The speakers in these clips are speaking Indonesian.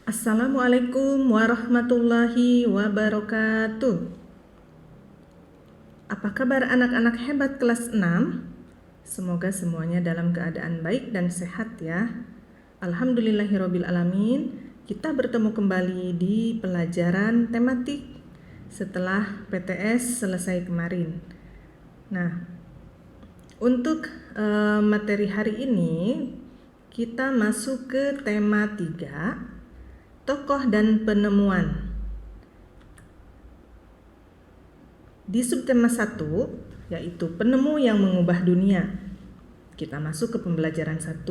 Assalamualaikum warahmatullahi wabarakatuh. Apa kabar anak-anak hebat kelas 6? Semoga semuanya dalam keadaan baik dan sehat ya. Alhamdulillahirabbil alamin. Kita bertemu kembali di pelajaran tematik setelah PTS selesai kemarin. Nah, untuk materi hari ini kita masuk ke tema 3, tokoh dan penemuan. Di subtema 1, yaitu penemu yang mengubah dunia. Kita masuk ke pembelajaran 1.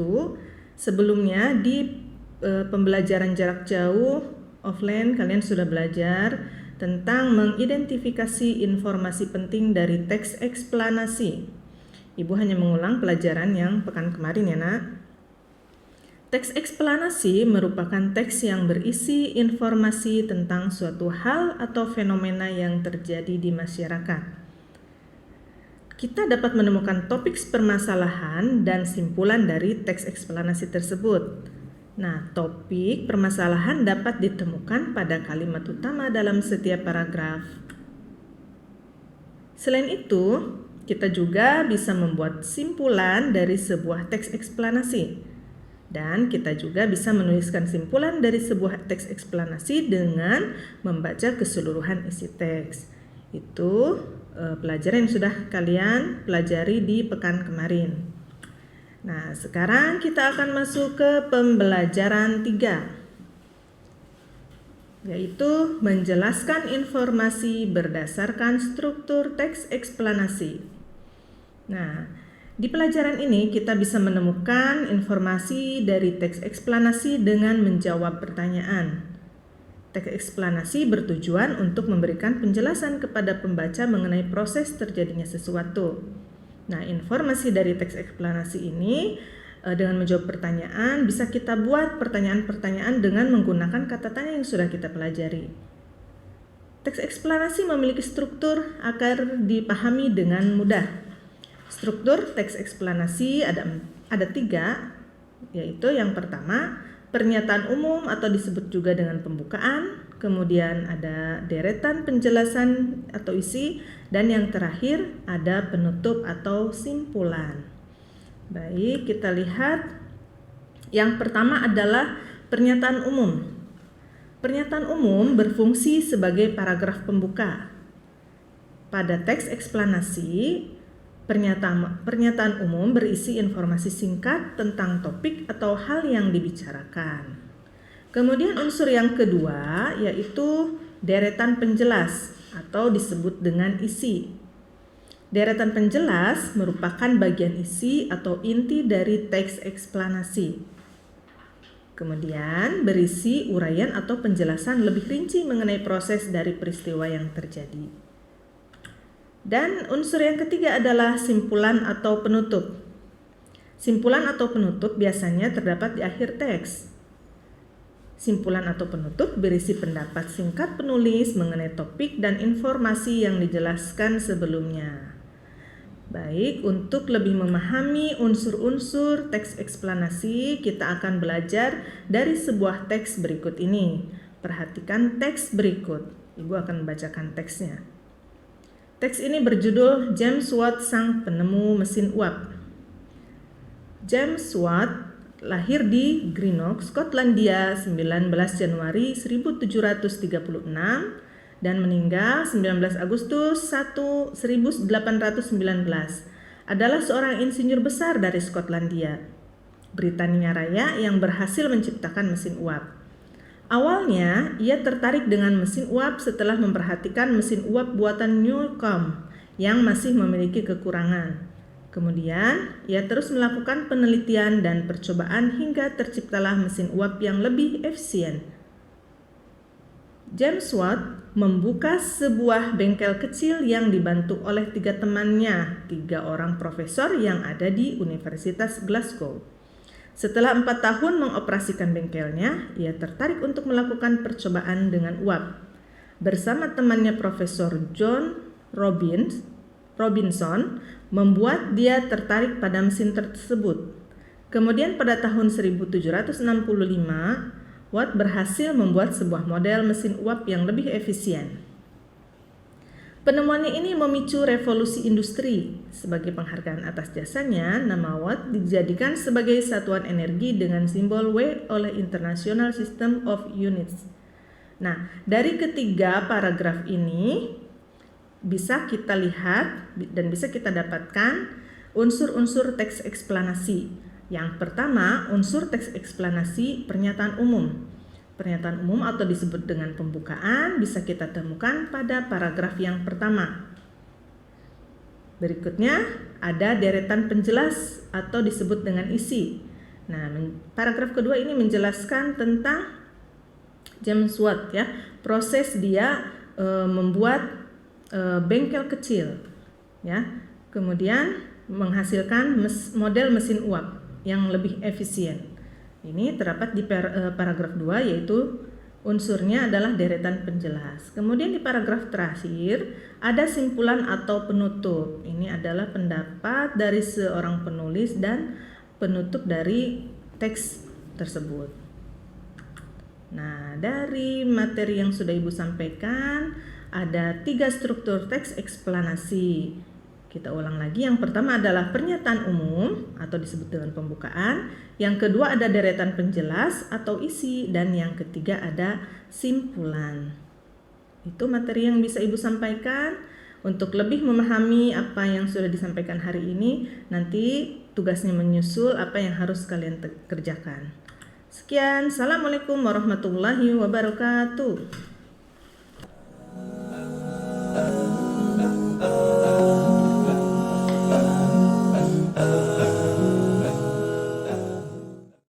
Sebelumnya di pembelajaran jarak jauh offline kalian sudah belajar tentang mengidentifikasi informasi penting dari teks eksplanasi. Ibu hanya mengulang pelajaran yang pekan kemarin ya nak. Teks eksplanasi merupakan teks yang berisi informasi tentang suatu hal atau fenomena yang terjadi di masyarakat. Kita dapat menemukan topik permasalahan dan simpulan dari teks eksplanasi tersebut. Nah, topik permasalahan dapat ditemukan pada kalimat utama dalam setiap paragraf. Selain itu, kita juga bisa membuat simpulan dari sebuah teks eksplanasi. Dan kita juga bisa menuliskan simpulan dari sebuah teks eksplanasi dengan membaca keseluruhan isi teks. Itu pelajaran yang sudah kalian pelajari di pekan kemarin. Nah, sekarang kita akan masuk ke pembelajaran 3, yaitu menjelaskan informasi berdasarkan struktur teks eksplanasi. Nah, di pelajaran ini kita bisa menemukan informasi dari teks eksplanasi dengan menjawab pertanyaan. Teks eksplanasi bertujuan untuk memberikan penjelasan kepada pembaca mengenai proses terjadinya sesuatu. Nah, informasi dari teks eksplanasi ini dengan menjawab pertanyaan bisa kita buat pertanyaan-pertanyaan dengan menggunakan kata tanya yang sudah kita pelajari. Teks eksplanasi memiliki struktur agar dipahami dengan mudah. Struktur teks eksplanasi ada 3, yaitu yang pertama, pernyataan umum atau disebut juga dengan pembukaan, kemudian ada deretan penjelasan atau isi, dan yang terakhir ada penutup atau simpulan. Baik, kita lihat. Yang pertama adalah pernyataan umum. Pernyataan umum berfungsi sebagai paragraf pembuka. Pada teks eksplanasi, pernyataan umum berisi informasi singkat tentang topik atau hal yang dibicarakan. Kemudian unsur yang kedua yaitu deretan penjelas atau disebut dengan isi. Deretan penjelas merupakan bagian isi atau inti dari teks eksplanasi. Kemudian berisi uraian atau penjelasan lebih rinci mengenai proses dari peristiwa yang terjadi. Dan unsur yang ketiga adalah simpulan atau penutup. Simpulan atau penutup biasanya terdapat di akhir teks. Simpulan atau penutup berisi pendapat singkat penulis mengenai topik dan informasi yang dijelaskan sebelumnya. Baik, untuk lebih memahami unsur-unsur teks eksplanasi, kita akan belajar dari sebuah teks berikut ini. Perhatikan teks berikut. Ibu akan membacakan teksnya. Teks ini berjudul James Watt Sang Penemu Mesin Uap. James Watt lahir di Greenock, Skotlandia 19 Januari 1736 dan meninggal 19 Agustus 1819. Adalah seorang insinyur besar dari Skotlandia, Britania Raya yang berhasil menciptakan mesin uap. Awalnya, ia tertarik dengan mesin uap setelah memperhatikan mesin uap buatan Newcomb yang masih memiliki kekurangan. Kemudian, ia terus melakukan penelitian dan percobaan hingga terciptalah mesin uap yang lebih efisien. James Watt membuka sebuah bengkel kecil yang dibantu oleh 3 temannya, 3 orang profesor yang ada di Universitas Glasgow. Setelah 4 tahun mengoperasikan bengkelnya, ia tertarik untuk melakukan percobaan dengan uap. Bersama temannya Profesor John Robinson, membuat dia tertarik pada mesin tersebut. Kemudian pada tahun 1765, Watt berhasil membuat sebuah model mesin uap yang lebih efisien. Penemuannya ini memicu revolusi industri. Sebagai penghargaan atas jasanya, nama Watt dijadikan sebagai satuan energi dengan simbol W oleh International System of Units. Nah, dari ketiga paragraf ini bisa kita lihat dan bisa kita dapatkan unsur-unsur teks eksplanasi. Yang pertama, unsur teks eksplanasi pernyataan umum. Pernyataan umum atau disebut dengan pembukaan bisa kita temukan pada paragraf yang pertama. Berikutnya ada deretan penjelas atau disebut dengan isi. Nah, paragraf kedua ini menjelaskan tentang James Watt ya, proses dia membuat bengkel kecil ya, kemudian menghasilkan model mesin uap yang lebih efisien. Ini terdapat di paragraf 2, yaitu unsurnya adalah deretan penjelas. Kemudian di paragraf terakhir ada simpulan atau penutup. Ini adalah pendapat dari seorang penulis dan penutup dari teks tersebut. Nah, dari materi yang sudah Ibu sampaikan ada 3 struktur teks eksplanasi. Kita ulang lagi, yang pertama adalah pernyataan umum atau disebut dengan pembukaan, yang kedua ada deretan penjelas atau isi, dan yang ketiga ada simpulan. Itu materi yang bisa Ibu sampaikan. Untuk lebih memahami apa yang sudah disampaikan hari ini, nanti tugasnya menyusul apa yang harus kalian kerjakan. Sekian, Assalamualaikum warahmatullahi wabarakatuh.